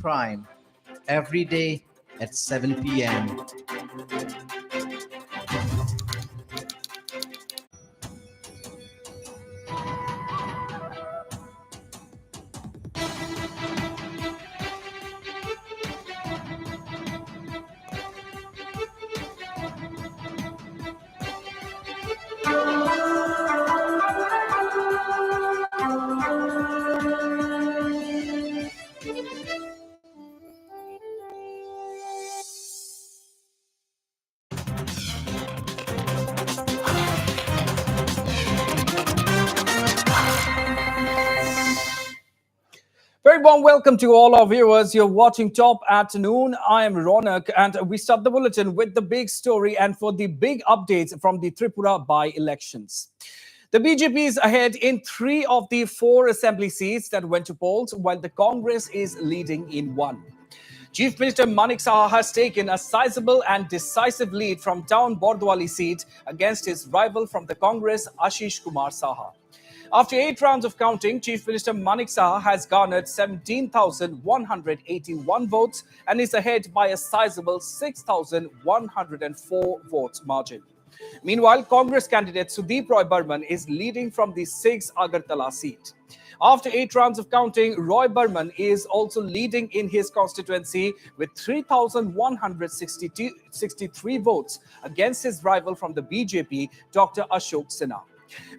Prime every day at 7 p.m. Very warm welcome to all our viewers. You're watching Top at Noon. I am Ronak, and we start the bulletin with the big story and for the big updates from the Tripura by-elections. The BJP is ahead in 3 of the 4 assembly seats that went to polls, while the Congress is leading in 1. Chief Minister Manik Saha has taken a sizable and decisive lead from Town Bordwali seat against his rival from the Congress, Ashish Kumar Saha. After 8 rounds of counting, Chief Minister Manik Saha has garnered 17,181 votes and is ahead by a sizable 6,104 votes margin. Meanwhile, Congress candidate Sudeep Roy Burman is leading from the 6th Agartala seat. After 8 rounds of counting, Roy Burman is also leading in his constituency with 3,163 votes against his rival from the BJP, Dr. Ashok Sinha.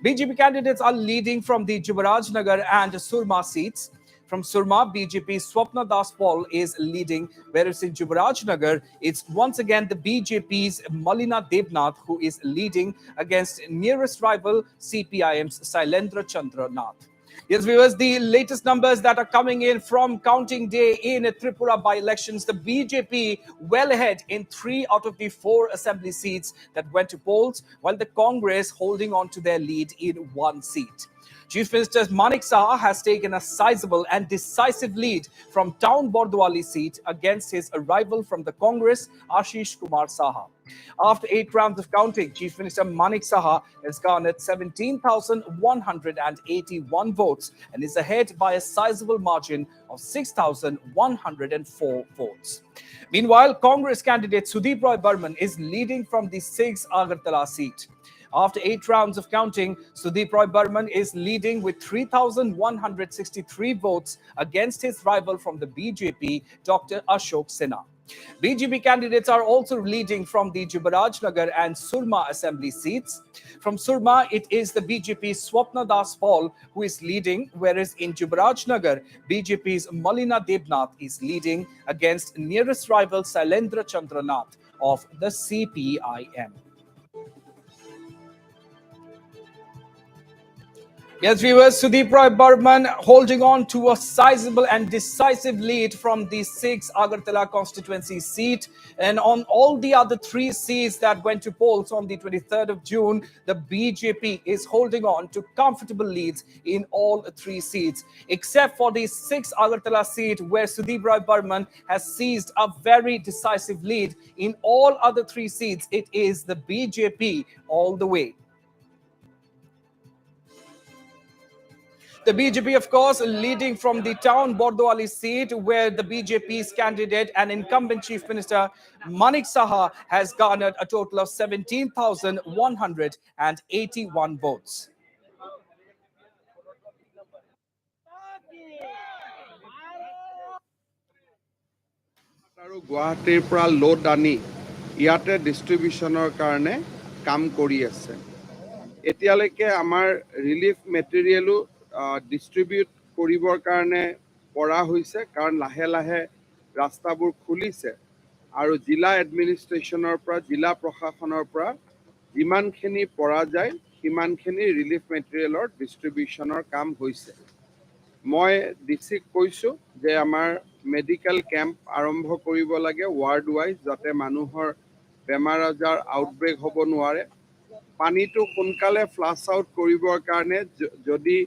BJP candidates are leading from the Jubaraj Nagar and Surma seats. From Surma, BJP's Swapna Das Paul is leading, whereas in Jubaraj Nagar, it's once again the BJP's Malina Devnath who is leading against nearest rival CPIM's Sailendra Chandra Nath. Yes, viewers, the latest numbers that are coming in from counting day in Tripura by-elections, the BJP well ahead in 3 out of the 4 assembly seats that went to polls, while the Congress holding on to their lead in 1 seat. Chief Minister Manik Saha has taken a sizable and decisive lead from Town Bordwali seat against his rival from the Congress, Ashish Kumar Saha. After 8 rounds of counting, Chief Minister Manik Saha has garnered 17,181 votes and is ahead by a sizable margin of 6,104 votes. Meanwhile, Congress candidate Sudeep Roy Burman is leading from the 6th Agartala seat. After 8 rounds of counting, Sudeep Roy Burman is leading with 3,163 votes against his rival from the BJP, Dr. Ashok Sinha. BJP candidates are also leading from the Jubaraj Nagar and Surma assembly seats. From Surma, it is the BJP's Swapna Das Paul who is leading, whereas in Jubaraj Nagar, BJP's Malina Devnath is leading against nearest rival Sailendra Chandra Nath of the CPIM. Yes, viewers, Sudeep Roy Burman holding on to a sizable and decisive lead from the 6th Agartala constituency seat. And on all the other 3 seats that went to polls on the 23rd of June, the BJP is holding on to comfortable leads in all 3 seats, except for the 6th Agartala seat where Sudeep Roy Burman has seized a very decisive lead. In all other 3 seats, it is the BJP all the way. The BJP, of course, leading from the Town Bordwali seat where the BJP's candidate and incumbent Chief Minister Manik Saha has garnered a total of 17,181 votes. গুৱাহাটীৰ পৰা load আনি ইয়াতে ডিষ্ট্ৰিবিউচনৰ কাৰণে কাম কৰি আছে। এতিয়ালৈকে আমাৰ relief মেটেৰিয়েলো distribute কৰিবৰ কাৰণে পৰা হৈছে, কাৰণ লাহে লাহে ৰাস্তাবোৰ খুলিছে আৰু জিলা এডমিনিষ্ট্ৰেশ্যনৰ পৰা জিলা প্ৰশাসনৰ পৰা যিমানখিনি পৰা যায় সিমানখিনি ৰিলিফ মেটেৰিয়েলৰ ডিষ্ট্ৰিবিউচনৰ কাম হৈছে। মই ডিচিক কৈছোঁ যে আমাৰ মেডিকেল কেম্প আৰম্ভ কৰিব লাগে ৱাৰ্ড ৱাইজ, যাতে মানুহৰ বেমাৰ আজাৰ আউটব্ৰেক হ'ব নোৱাৰে। পানীটো সোনকালে ফ্লাছ আউট কৰিবৰ কাৰণে যদি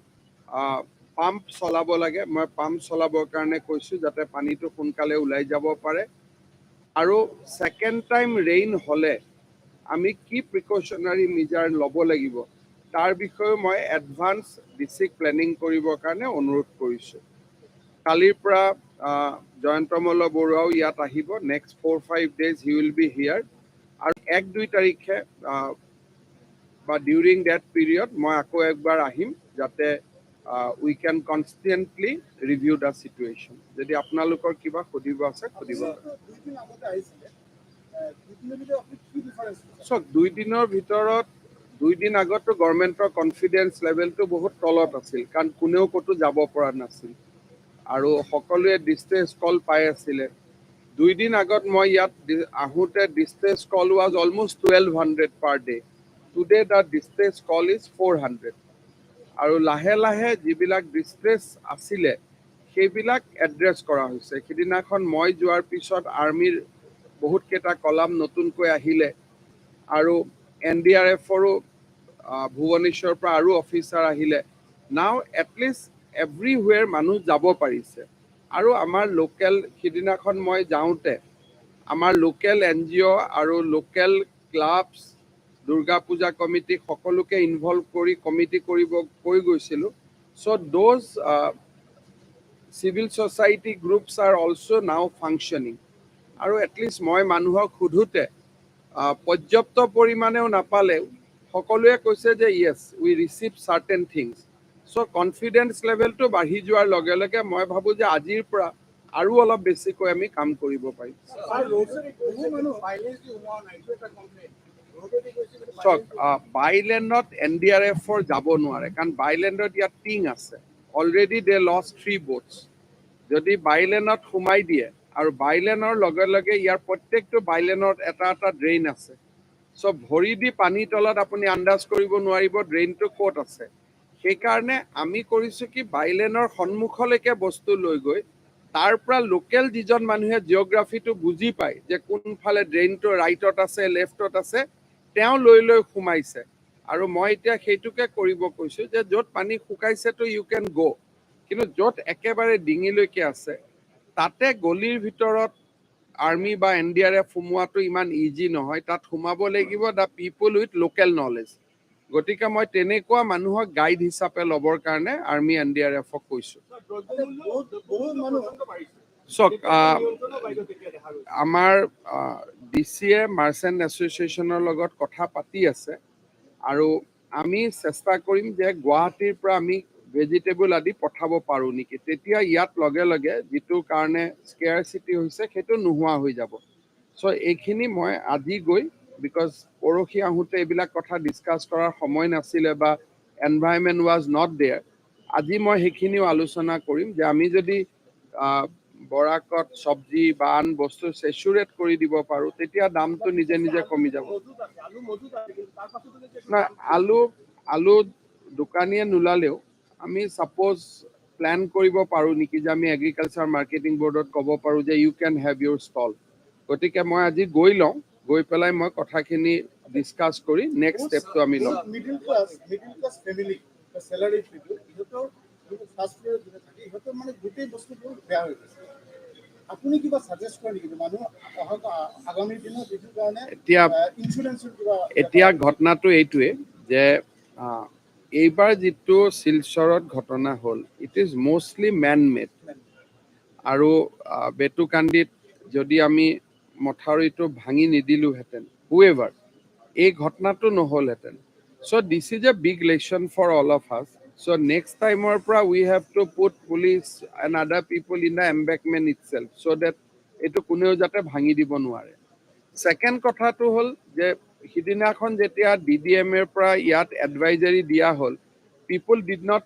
পাম্প চলাব লাগে, মই পাম্প চলাবৰ কাৰণে কৈছোঁ যাতে পানীটো সোনকালে ওলাই যাব পাৰে। আৰু ছেকেণ্ড টাইম ৰেইন হ'লে আমি কি প্ৰিকশ্যনাৰী মেজাৰ ল'ব লাগিব তাৰ বিষয়ে মই এডভান্স ডিচিক প্লেনিং কৰিবৰ কাৰণে অনুৰোধ কৰিছোঁ। কালিৰ পৰা জয়ন্তমল্ল বৰুৱাও ইয়াত আহিব next 4-5 days he will be here আৰু 1-2 তাৰিখে বা ডিউৰিং ডেট পিৰিয়ড মই আকৌ একবাৰ আহিম যাতে we can constantly review the situation যদি আপোনালোকৰ কিবা সুধিব আছে সুধিব চাওক 2 দিনৰ ভিতৰত 2 দিন আগতো গভৰ্ণমেণ্টৰ কনফিডেন্স লেভেলটো বহুত তলত আছিল কাৰণ কোনেও ক'তো যাব পৰা নাছিল আৰু সকলোৱে ডিষ্ট্ৰেছ কল পাই আছিলে 2 দিন আগত মই ইয়াত আহোঁতে distress call was almost 1200 per day today the distress call is 400 আৰু লাহে লাহে যিবিলাক ডিষ্ট্ৰেছ আছিলে সেইবিলাক এড্ৰেছ কৰা হৈছে সিদিনাখন মই যোৱাৰ পিছত আৰ্মিৰ বহুত কেইটা কলাম নতুনকৈ আহিলে আৰু NDRFৰো ভুৱনেশ্বৰৰ পৰা আৰু অফিচাৰ আহিলে নাও এটলিষ্ট এভৰিৱেৰ মানুহ যাব পাৰিছে আৰু আমাৰ লোকেল সিদিনাখন মই যাওঁতে আমাৰ লোকেল NGO আৰু local clubs Durga Puja committee সকলোকে ইনভলভ কৰি কমিটি কৰিব কৈ গৈছিলোঁ চ' those civil society groups R also' now functioning আৰু এটলিষ্ট মই মানুহক সোধোতে পৰ্যাপ্ত পৰিমাণেও নাপালেও সকলোৱে কৈছে যে yes we receive certain things চ' কনফিডেন্স লেভেলটো বাঢ়ি যোৱাৰ লগে লগে মই ভাবোঁ যে আজিৰ পৰা আৰু অলপ বেছিকৈ আমি কাম কৰিব পাৰিম চাওক বাইলেণ্ডত NDRFৰ যাব নোৱাৰে কাৰণ বাইলেণ্ডত ইয়াত টিং আছে অলৰেডি দে লষ্ট 3 boats যদি বাইলেণ্ডত সোমাই দিয়ে আৰু বাইলেনৰ লগে লগে ইয়াৰ প্ৰত্যেকটো বাইলেনত এটা এটা ড্ৰেইন আছে চ' ভৰি দি পানীৰ তলত আপুনি আন্দাজ কৰিব নোৱাৰিব ড্ৰেইনটো ক'ত আছে সেইকাৰণে আমি কৰিছোঁ কি বাইলেনৰ সন্মুখলৈকে বস্তু লৈ গৈ তাৰ পৰা লোকেল যিজন মানুহে জিঅ'গ্ৰাফিটো বুজি পায় যে কোনফালে ড্ৰেইনটো ৰাইটত আছে লেফ্টত আছে তেওঁ লৈ লৈ সোমাইছে আৰু মই এতিয়া সেইটোকে কৰিব কৈছোঁ যে য'ত পানী শুকাইছেতো ইউ কেন গ' কিন্তু য'ত একেবাৰে ডিঙিলৈকে আছে তাতে গলিৰ ভিতৰত আৰ্মি বা NDRF সোমোৱাটো ইমান ইজি নহয় তাত সোমাব লাগিব the people with local knowledge গতিকে মই তেনেকুৱা মানুহক গাইড হিচাপে ল'বৰ কাৰণে আৰ্মি NDRFক কৈছোঁ চাওক আমাৰ DCয়ে মাৰ্চেণ্ট এছ'চিয়েশ্যনৰ লগত কথা পাতি আছে আৰু আমি চেষ্টা কৰিম যে গুৱাহাটীৰ পৰা আমি ভেজিটেবল আদি পঠাব পাৰোঁ নেকি তেতিয়া ইয়াত লগে লগে যিটো কাৰণে স্কেয়াৰচিটি হৈছে সেইটো নোহোৱা হৈ যাব চ' এইখিনি মই আজি গৈ বিকজ পৰহি আহোঁতে এইবিলাক কথা ডিছকাছ কৰাৰ সময় নাছিলে বা এনভাইৰনমেণ্ট ৱাজ নট দেয়াৰ আজি মই সেইখিনিও আলোচনা কৰিম যে আমি যদি বৰাকত চব্জি বা আন বস্তু চেচুৰেট কৰি দিব পাৰোঁ তেতিয়া দামটো নিজে নিজে কমি যাব নাই আলু দোকানীয়ে নোলালেও আমি ছাপ'জ প্লেন কৰিব পাৰোঁ নেকি যে আমি এগ্ৰিকালচাৰ মাৰ্কেটিং বৰ্ডত ক'ব পাৰোঁ যে ইউ কেন হেভ ইউৰ ষ্টল গতিকে মই আজি গৈ লওঁ গৈ পেলাই মই কথাখিনি ডিছকাছ কৰি নেক্সট ষ্টেপটো আমি ল'ম middle class family salary people ইহঁতৰ ফাৰ্ষ্ট ফ্ল'ৰত যোনে থাকে ইহঁতৰ মানে গোটেই বস্তুবোৰ বেয়া হৈ গৈছে আপুনি কিবা সাজেষ্ট কৰে নেকি মানুহ আগামী দিনত এইটোৰ কাৰণে ইঞ্চুৰেঞ্চৰ কিবা এতিয়া ঘটনাটো এইটোৱে যে এইবাৰ যিটো শিলচৰত ঘটনা হ'ল it is mostly man made আৰু বেতুকান্দিত যদি আমি মথাউৰিটো ভাঙি নিদিলোহেঁতেন হুএভাৰ এই ঘটনাটো নহ'লহেঁতেন so' this is a big lesson for all of us so' next টাইমৰ পৰা we have to put police and other people in the embankment itself so' that এইটো কোনেও যাতে ভাঙি দিব নোৱাৰে ছেকেণ্ড কথাটো হ'ল যে সিদিনাখন যেতিয়া DDMৰ পৰা ইয়াত এডভাইজাৰী দিয়া হ'ল people did not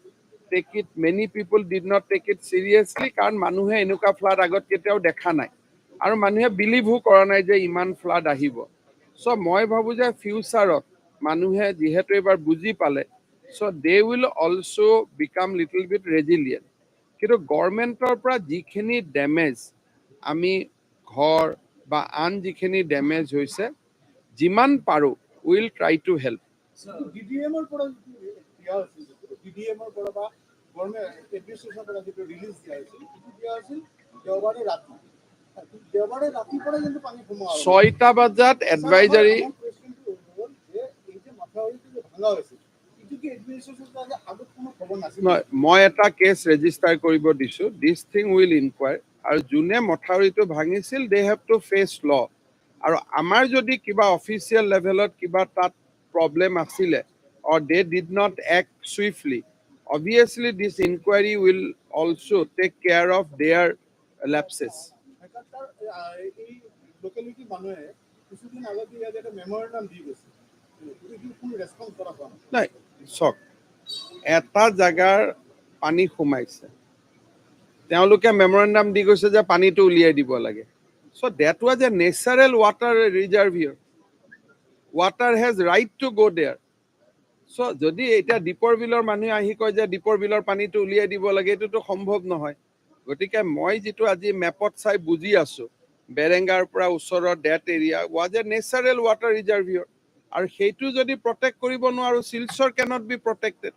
take it many people did not take it seriously কাৰণ মানুহে এনেকুৱা ফ্লাড আগত কেতিয়াও দেখা নাই আৰু মানুহে বিলিভো কৰা নাই যে ইমান ফ্লাড আহিব চ' মই ভাবোঁ যে ফিউচাৰত মানুহে যিহেতু এইবাৰ বুজি পালে so' they will also' become little bit resilient কিন্তু গভৰ্ণমেণ্টৰ পৰা যিখিনি ডেমেজ আমি ঘৰ বা আন যিখিনি ডেমেজ হৈছে যিমান পাৰোঁ উইল ট্ৰাই টু হেল্প DDMৰ পৰা দিয়া হৈছিল DDMৰ পৰা বা গভৰ্ণমেণ্ট এডমিনিষ্ট্ৰেশ্যনৰ পৰা যিটো ৰিলিজ দিয়া হৈছিল সেইটো দিয়া হৈছিল দেওবাৰে ৰাতিৰ পৰা কিন্তু পানী সোমোৱা 6টা বজাত এডভাইজাৰী নহয় মই এটা কেছ ৰেজিষ্টাৰ কৰিব দিছোঁ দিছ থিং উইল ইনকুৱায়াৰ আৰু যোনে মথাউৰিটো ভাঙিছিল দে হেভ টু ফেচ ল আৰু আমাৰ যদি কিবা অফিচিয়েল লেভেলত কিবা তাত প্ৰব্লেম আছিলে or they did not act swiftly, obviously this inquiry will also take care of their lapses. এই লোকেলিটি মানুহে কিছুদিন আগতে ইয়াত এটা মেমৰেণ্ডাম দি গৈছে কোনো ৰেছপন্স কৰা হোৱা নাই নাই চক এটা জাগাৰ পানী সোমাইছে তেওঁলোকে মেমৰেণ্ডাম দি গৈছে যে পানীটো উলিয়াই দিব লাগে so that was a natural water reservoir water has right to go there so যদি এটা দীপৰ বিলৰ মানুহে আহি কয় যে দীপৰ বিলৰ পানীটো উলিয়াই দিব লাগে এটোতো সম্ভৱ নহয় গতিকে মই যেটো আজি মেপত চাই বুজি আছো বেৰেঙ্গাৰ পৰা ওচৰৰ that area was a natural water reservoir আৰু সেইটো যদি প্ৰটেক্ট কৰিব নোৱাৰো Silchar cannot be protected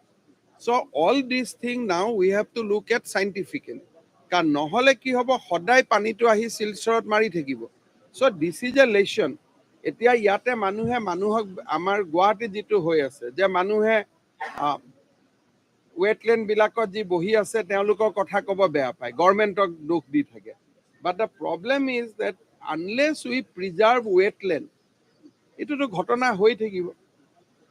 so all these thing now we have to look at scientifically কাৰণ নহলে কি হ'ব সদায় পানীটো আহি শিলচৰত মাৰি থাকিব so this is a lesson এতিয়া ইয়াতে মানুহে মানুহক আমাৰ গুৱাহাটী যেটো হৈ আছে যে মানুহে wetland বিলাকত যি বহি আছে তেওঁলোকৰ কথা কব বেয়া পায় গভৰ্নমেন্টক দুখ দি থাকে but the problem is that unless we preserve wetland এটোটো ঘটনা হৈ থাকিব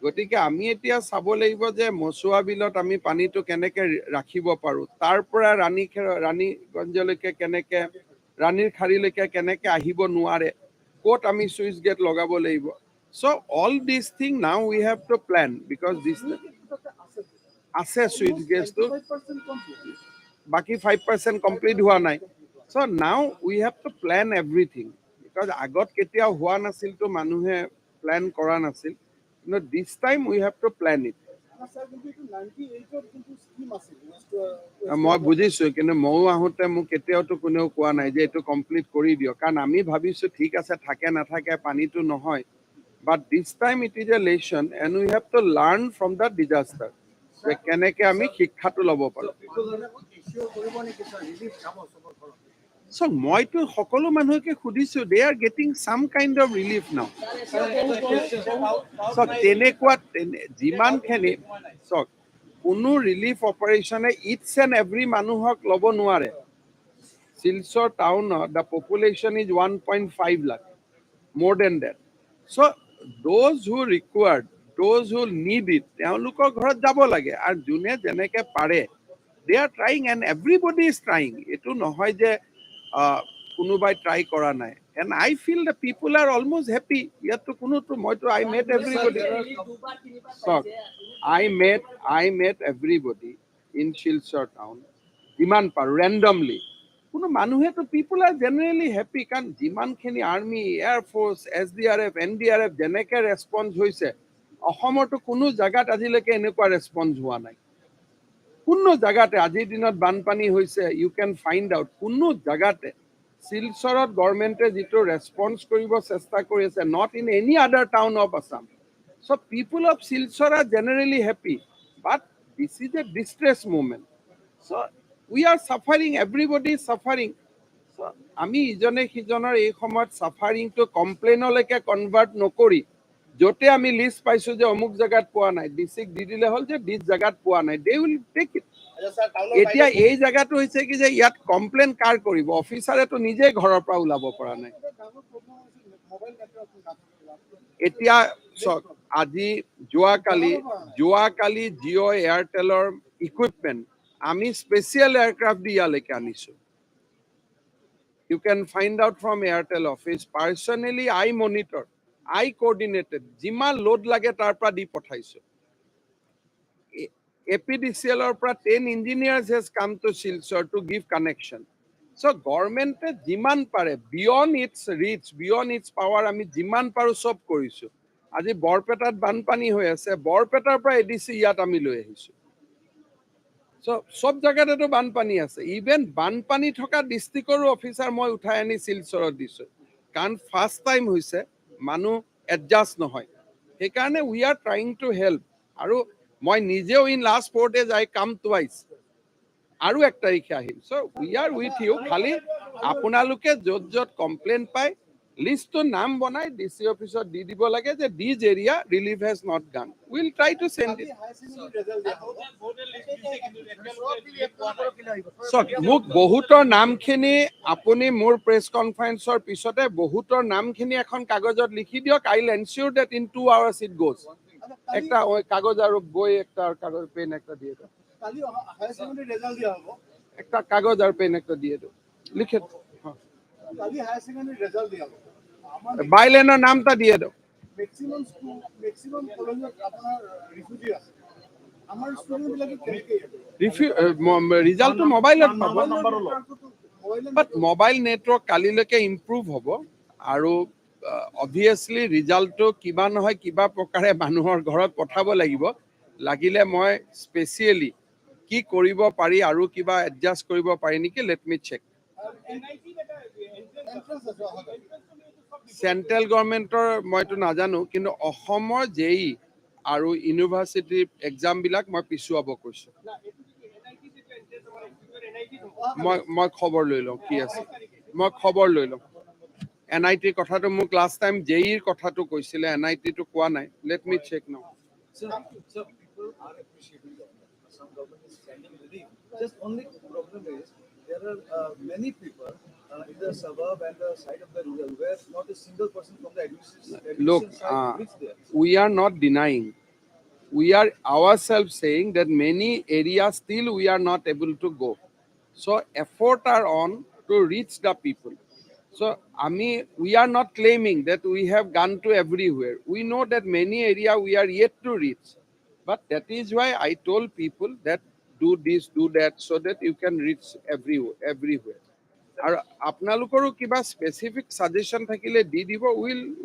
গতিকে আমি এতিয়া চাব লাগিব যে মছুৱা বিলত আমি পানীটো কেনেকে ৰাখিব পাৰো তাৰ পৰা ৰাণীগঞ্জলৈকে কেনেকে ৰাণীৰ খাৰীলৈকে কেনেকে আহিব নোৱাৰে ক'ত আমি সুইচ গেট লগাব লাগিব so all these thing now we have to plan because this আছে সুইচ গেটটো বাকি 5% কমপ্লিট হোৱা নাই so now we have to plan everything because আগত কেতিয়া হোৱা নাছিল তো মানুহে প্ল্যান কৰা নাছিল no this time we have to plan it মই বুজিছো কিন্তু মও আহোতে মোক কেতিয়াওটো কোনেও কোৱা নাই যে এটো কমপ্লিট কৰি দিও কাৰণ আমি ভাবিছো ঠিক আছে থাকে না থাকে পানীটো নহয় but this time it is a lesson and we have to learn from the disaster যে কেনেকে আমি শিক্ষাটো লব পাৰো so মইতো সকলো মানুহকে খুদিছো they are getting some kind of relief now so তেনেকুৱা যিমান খেনি so কোনো ৰিলিফ অপাৰেচনে ইটস এণ্ড এভৰি মানুহক লব নোৱাৰে শিলচৰ টাউনত the population is 1.5 lakh more than that so those who required those who need it তেওঁলোকৰ ঘৰত যাব লাগে আৰু যোনে যেনেকে পাৰে they are trying and everybody is trying এটো নহয় যে কোনোবাই ট্ৰাই কৰা নাই and I feel the people are almost happy ইয়াতো কোনোটো মইতো I met everybody so I met everybody in Shilchar town যিমান পাৰ randomly কোনো মানুহেতো people are generally happy কাৰণ যিমানখিনি army air force SDRF NDRF যেনেকে ৰেসপন্স হৈছে অসমতো কোনো জাগাত আজিলৈকে এনেকুৱা ৰেসপন্স হোৱা নাই কোনো জাগাতে আজিৰ দিনত বানপানী হৈছে ইউ ক্যান ফাইন্ড আউট কোনো জাগাতে শিলচৰত গভৰ্নমেন্টে যেটো ৰেসপন্স কৰিব চেষ্টা কৰি আছে not in any other town of Assam so people of Silchar are generally happy but this is a distress moment so we are suffering everybody is suffering so আমি ইজনে সিজনৰ এই সময়ত সাফারিং টু কমপ্লেইনলৈকে কনভার্ট নকৰি যতে আমি লিস্ট পাইছো যে অমুক জায়গাত পোৱা নাই ডিস্ট্রিক্ট দি দিলে হল যে ডিস জায়গাত পোৱা নাই they will take it এতিয়া এই জায়গাটো হৈছে কি যে ইয়াত কমপ্লেইন কাৰ কৰিব অফিচাৰে তো নিজে ঘৰৰ পৰা ওলাব পৰা নাই এতিয়া আজি যোৱাকালি জিঅ এয়াৰটেলৰ ইকুইপমেন্ট আমি স্পেশাল এয়াৰক্ৰাফট দি ইয়ালৈকে আনিছো you can find out from Airtel office personally I monitor I coordinated যিমান লোড লাগে তাৰ পৰা দি পঠাইছো APDCL or 10 engineers has come to Silchar to give connection. So government jiman pare beyond its reach, beyond its power, ami jiman paru sob korisu. Aji Borpetat banpani hoi ase, Borpetar pra ADC yat ami loi ahisu. So sob jagate to banpani ase. Even banpani thoka districtor officer moi uthai ani Silchar disu. Kan first time hoise manu adjust nohoy. He karone we are trying to help. Aru মই নিজেও in last 4 days I come twice আৰু এক তাৰিখে আহিম so we are with you খালি আপোনালোকে যত যত কমপ্লেইন পায় লিষ্টটো নাম বনাই ডিসি অফিসত দি দিব লাগে যে these area relief has not gone will try to send it চক মোক বহুতৰ নামখিনি আপুনি মোৰ প্ৰেছ কনফাৰেন্সৰ পিছতে বহুতৰ নামখিনি এখন কাগজত লিখি দিয়ক I will ensure that in 2 hours it goes একটা ওই কাগজ আর বই একটা কাগজ পেন একটা দিয়ে দাও কালি হায়ার সেকেন্ডারি রেজাল্ট দিয়া হবো একটা কাগজ আর পেন একটা দিয়ে দাও লিখে কালি হায়ার সেকেন্ডারি রেজাল্ট দিয়া হবো বাইলেনৰ নামটা দিয়ে দাও ম্যাক্সিমাম কলেজত আপোনাৰ রিফিউজি আছে আমাৰ স্টুডেন্ট বিলাকে কেনেকে ৰিজাল্টটো মোবাইলত পাব বাট মোবাইল নেটৱৰ্ক কালিলৈকে ইম্প্ৰুভ হ'ব আৰু অবভিয়াছলি ৰিজাল্টটো কিবা নহয় কিবা প্ৰকাৰে মানুহৰ ঘৰত পঠাব লাগিব লাগিলে মই স্পেচিয়েলি কি কৰিব পাৰি আৰু কিবা এডজাষ্ট কৰিব পাৰি নেকি লেট মি চেক চেন্ট্ৰেল গভৰ্ণমেণ্টৰ মইতো নাজানো কিন্তু অসমৰ জেই আৰু ইউনিভাৰ্চিটিৰ এক্সামবিলাক মই পিছুৱাব কৈছোঁ মই খবৰ লৈ লওঁ কি আছে মই খবৰ লৈ লওঁ NIT কথাটো মোক লাষ্ট টাইম জেইৰ কথাটো কৈছিলে NIT টো কোৱা নাই let me check now So people are appreciating government. Some government is sending relief. Just only problem is there are many people in the suburb and the side of the rural where not a single person from the administration look side reach there. we are not denying we are ourselves saying that many areas still we are not able to go so effort are on to reach the people so we are not claiming that we have gone to everywhere we know that many area we are yet to reach but that is why I told people that do this do that so that you can reach everywhere আৰু আপোনালোকৰো কিবা specific suggestion থাকিলে দি দিব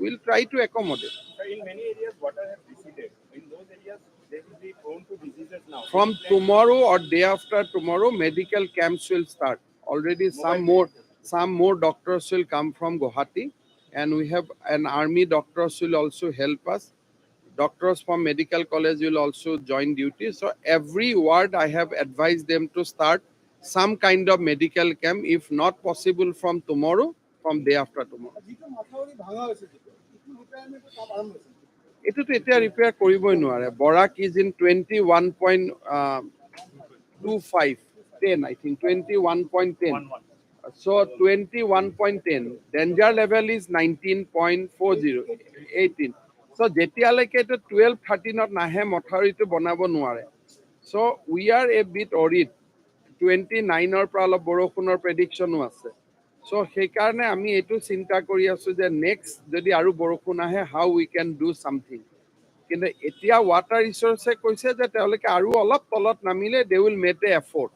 will try to accommodate In many areas water has receded in those areas they will be prone to diseases now from tomorrow or day after tomorrow medical camps will start already some more doctors will come from Guwahati and we have an army doctors will also help us doctors from medical college will also join duty so every ward I have advised them to start some kind of medical camp if not possible from tomorrow from day after tomorrow যিটো মাথাউৰি ভাঙা হৈছে যিটো ৰিপেয়াৰমেণ্টৰ কাম আৰম্ভ হৈছে এটোতো এতিয়া repair কৰিবই নোৱাৰে Barak is in 21.25 10 I think 21.10 so 21.10 danger level is 19.40 18 so যেতিয়ালৈকে এটো 12 13 ত নাহে মথাউৰিটো বনাব নোৱাৰে so we are a bit worried 29 ৰ পৰা অলপ বৰষুণৰ প্ৰেডিকচনো আছে so সেইকাৰণে আমি এটো চিন্তা কৰি আছো যে নেক্সট যদি আৰু বৰষুণ আহে how we can do something কিন্তু এতিয়া ওয়াটাৰ ৰিসোৰ্সে কৈছে যে তেওঁলোকে আৰু অলপ তলত নামিলে they will make the effort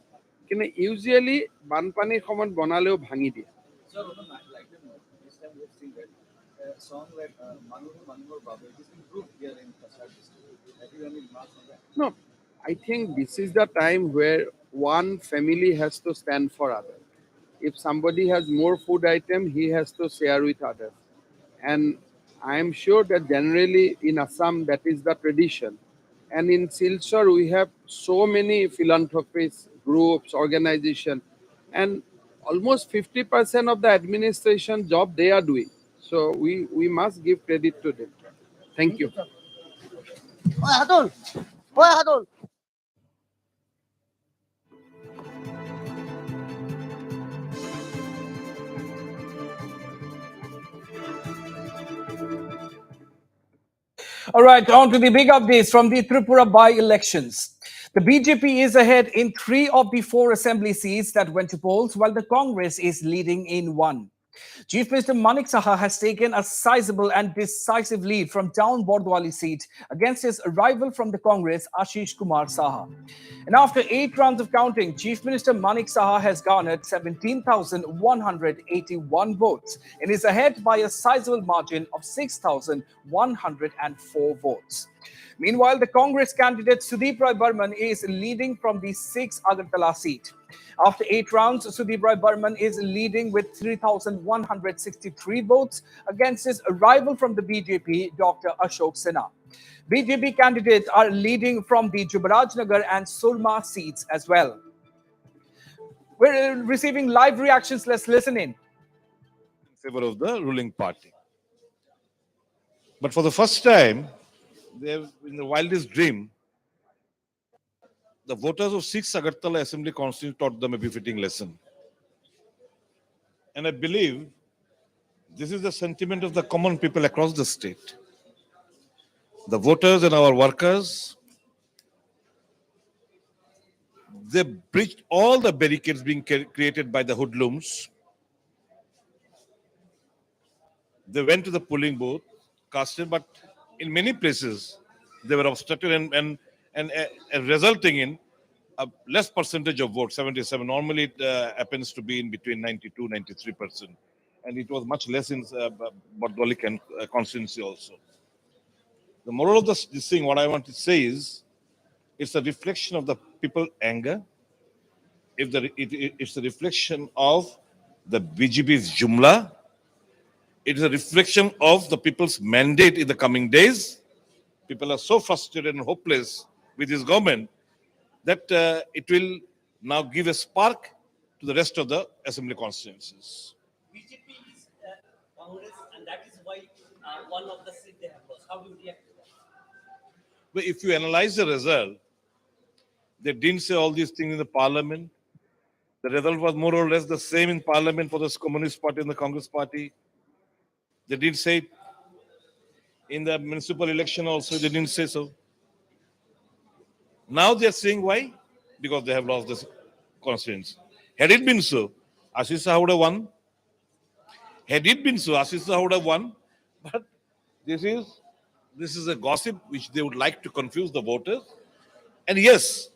কিন্তু ইউজুৱেলি বানপানীৰ সময়ত বনালেও ভাঙি দিয়ে Sir, on a like this time we have seen that song like Manur Babu it is improved here in Kasar district. Have you any remarks on that? no I think this is the time where one family has to stand for others if somebody has more food item he has to share with others and I am sure that generally in Assam that is the tradition and in Silchar we have so many philanthropists groups organization and almost 50% of the administration job they are doing so we must give credit to them thank you ঐ হাতল All right, on to the big updates from the Tripura by-elections. The BJP is ahead in 3 of the 4 assembly seats that went to polls, while the Congress is leading in 1. Chief Minister Manik Saha has taken a sizable and decisive lead from Down Bordwali seat against his rival from the Congress, Ashish Kumar Saha. And after 8 rounds of counting, Chief Minister Manik Saha has garnered 17,181 votes and is ahead by a sizable margin of 6,104 votes. Meanwhile, the Congress candidate Sudeep Roy Burman is leading from the 6th Agartala seat. After 8 rounds, Sudeep Roy Burman is leading with 3,163 votes against his rival from the BJP, Dr. Ashok Sinha. BJP candidates are leading from the Jubarajnagar and Surma seats as well. We're receiving live reactions. Let's listen in. in favor of the ruling party. But for the first time, in the wildest dream, the voters of 6 Agartala Assembly constituency taught them a befitting lesson. And I believe this is the sentiment of the common people across the state. The voters and our workers, they breached all the barricades being created by the hoodlums. They went to the polling booth, casted, but in many places they were obstructed and resulting in a less percentage of votes, 77. Normally it happens to be in between 92, 93%. And it was much less in Bardoli constituency also. The moral of this thing, what I want to say is, it's a reflection of the people anger. It's a reflection of the BGP's Jumla. It is a reflection of the people's mandate in the coming days. People are so frustrated and hopeless with this government that it will now give a spark to the rest of the assembly constituencies. BJP is Congress, and that is why one of the seats they have lost. How do you react to that? But if you analyze the result, they didn't say all these things in the parliament. The result was more or less the same in parliament for the Communist Party and the Congress Party. They didn't say it in the municipal election also. They didn't say so. Now they are saying why? Because they have lost this constituency. Had it been so, Ashish Saha would have won. Had it been so, Ashish Saha would have won. But this is a gossip which they would like to confuse the voters. And yes,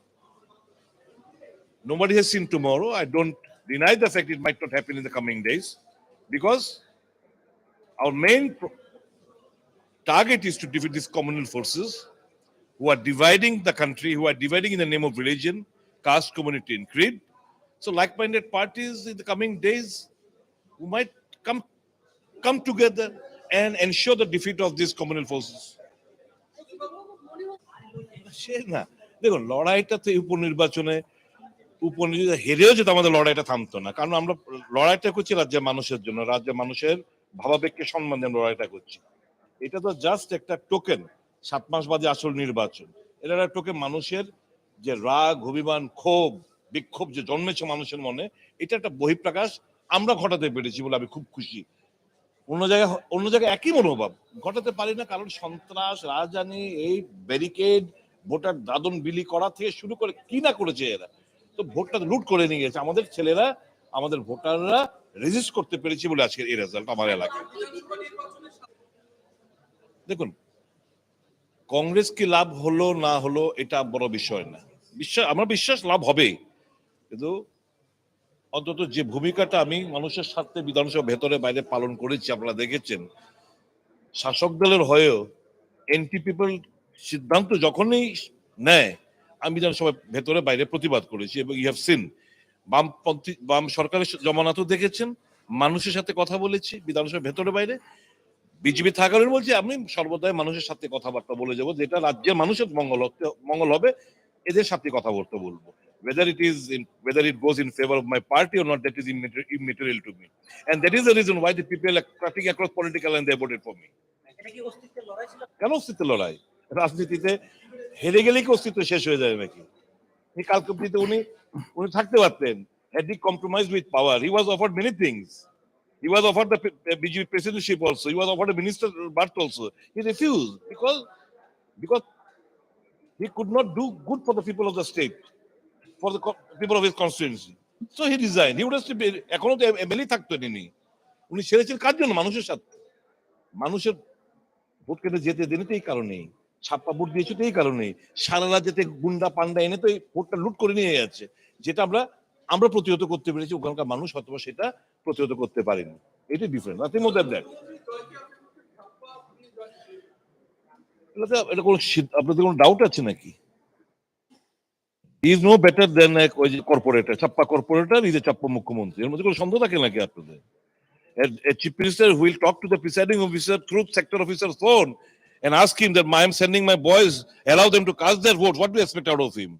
nobody has seen tomorrow. I don't deny the fact it might not happen in the coming days, because our main target is to defeat these communal forces who are dividing the country, who are dividing in the name of religion, caste, community, and creed. So like-minded parties in the coming days who might come together and ensure the defeat of these communal forces. সে না, দেখুন লড়াইটা তো উপনির্বাচনে হেরেও যেত, আমাদের লড়াইটা থামতো না, কারণ আমরা লড়াইটা করছি রাজ্যের মানুষের জন্য, রাজ্যের মানুষের ভাবাবেগকে সম্মান দিয়ে লড়াইটা করছি। এটা তো জাস্ট একটা টোকেন, 7 মাস বাদে আসল নির্বাচন। এটা একটা টোকেন মানুষের যে রাগ, অভিমান, ক্ষোভ, বিক্ষোভ যে জন্মেছে মানুষের মনে, এটা একটা বহিঃপ্রকাশ আমরা ঘটাতে পেরেছি বলে আমি খুব খুশি। অন্য জায়গায় একই মনোভাব ঘটাতে পারি না, কারণ সন্ত্রাস, রাজধানী, এই ব্যারিকেড, ভোটার দাদন বিলি করা থেকে শুরু করে কি না করেছে এরা, তো ভোটটা লুট করে নিয়ে গেছে। আমাদের ছেলেরা, আমাদের ভোটাররা রেজিস্ট করতে পেরেছি বলে আজকের এই রেজাল্ট আমার এলাকায়। দেখুন, কংগ্রেস কি লাভ হলো না হলো এটা বড় বিষয় না, আমার বিশ্বাস লাভ হবেই, কিন্তু অন্তত যে ভূমিকাটা আমি মানুষের স্বার্থে বিধানসভা ভেতরে বাইরে পালন করেছি, আপনারা দেখেছেন, শাসক দলের হয়েও এন্টি পিপল সিদ্ধান্ত যখনই নেয় আমি বিধানসভা ভেতরে বাইরে প্রতিবাদ করেছি, এবং ইউ হ্যাভ সিন বাম সরকারের জমানাতেও দেখেছেন, মানুষের সাথে কথা বলেছি বিধানসভা ভেতরে বাইরে। বিজেপি থাকার বলছি আমি সর্বদাই মানুষের সাথে কথাবার্তা বলে যাবো, যেটা রাজ্যের মানুষের মঙ্গল হবে, এদের সাথে কথাবার্তা বলবো। Whether it goes in favor of my party or not, that is immaterial to me, and that is the reason why the people are cutting across political and they voted for me. কেন অস্তিত্বের লড়াই? রাজনীতিতে হেরে গেলে কি অস্তিত্ব শেষ হয়ে যায় নাকি? এই কালকের উনি থাকতে পারতেন। Had he compromised with power, he was offered many things. He was offered the BJP presidency also. He was offered a minister berth also. He refused because he could not do good for the people of the state, for the people of his constituency. So he resigned. He would have still এখনো তো MLA থাকতেন ইনি। উনি ছেড়েছেন কার জন্য? মানুষের সাথে। মানুষের ভোট কেটে যেতে দেনি তো এই কারণেই, ছাপ্পা ভোট দিয়েছে তো এই কারণেই, সারা রাজ্যেতে গুন্ডা পান্ডা এনে তো এই ভোটটা লুট করে নিয়ে যাচ্ছে, যেটা আমরা প্রতিহত করতে পেরেছি, ওখানকার মানুষ হয়তো সেটা প্রতিহত করতে পারেনি। এটাই difference, nothing more than that. এটা কোনো আপনাদের কোনো ডাউট আছে নাকি? He is no better than a corporator, চাপ্পা corporator, is a চাপ্পা মুখ্যমন্ত্রী, এর মধ্যে কোনো সন্দেহ থাকে নাকি আপনাদের? A chief minister who will talk to the presiding officer through sector officer's phone and ask him that I am sending my boys, allow them to cast their vote. What do you expect out of him?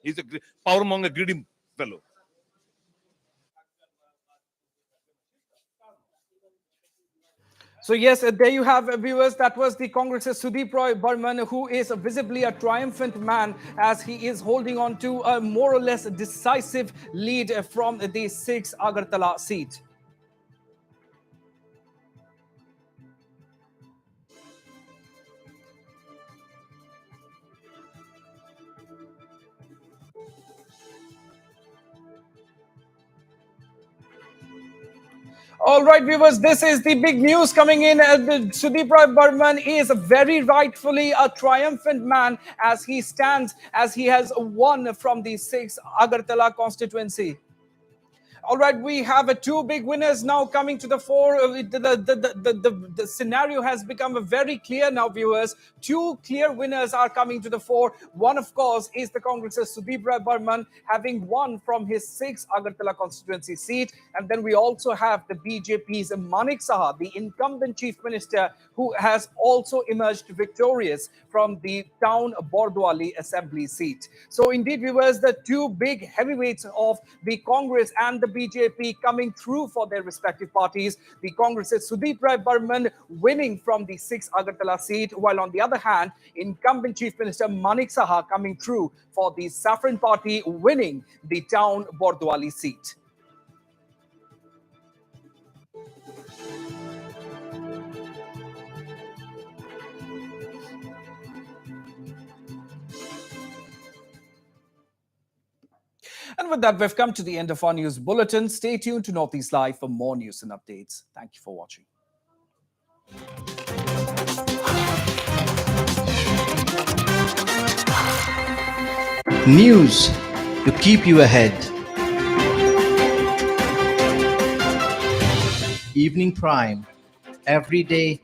He's a power monger, greedy fellow. So yes, there you have, viewers. That was the Congress's Sudeep Roy Burman, who is visibly a triumphant man as he is holding on to a more or less decisive lead from the 6th Agartala seat. All right, viewers, this is the big news coming in. Sudeep Roy Burman is very rightfully a triumphant man as he stands, as he has won from the 6th Agartala constituency. All right, we have two big winners now coming to the fore. The scenario has become very clear now, viewers. Two clear winners are coming to the fore. One, of course, is the Congress's Sudeep Roy Burman, having won from his 6th Agartala constituency seat. And then we also have the BJP's Manik Saha, the incumbent chief minister, who has also emerged victorious from the town Bordwali assembly seat. So indeed, viewers, the two big heavyweights of the Congress and the BJP coming through for their respective parties. The Congress's Sudeep Roy Burman winning from the 6th Agartala seat, while on the other hand, incumbent Chief Minister Manik Saha coming through for the Saffron Party, winning the town Bordwali seat. And with that, we've come to the end of our news bulletin. Stay tuned to Northeast Live for more news and updates. Thank you for watching. News to keep you ahead. Evening Prime, every day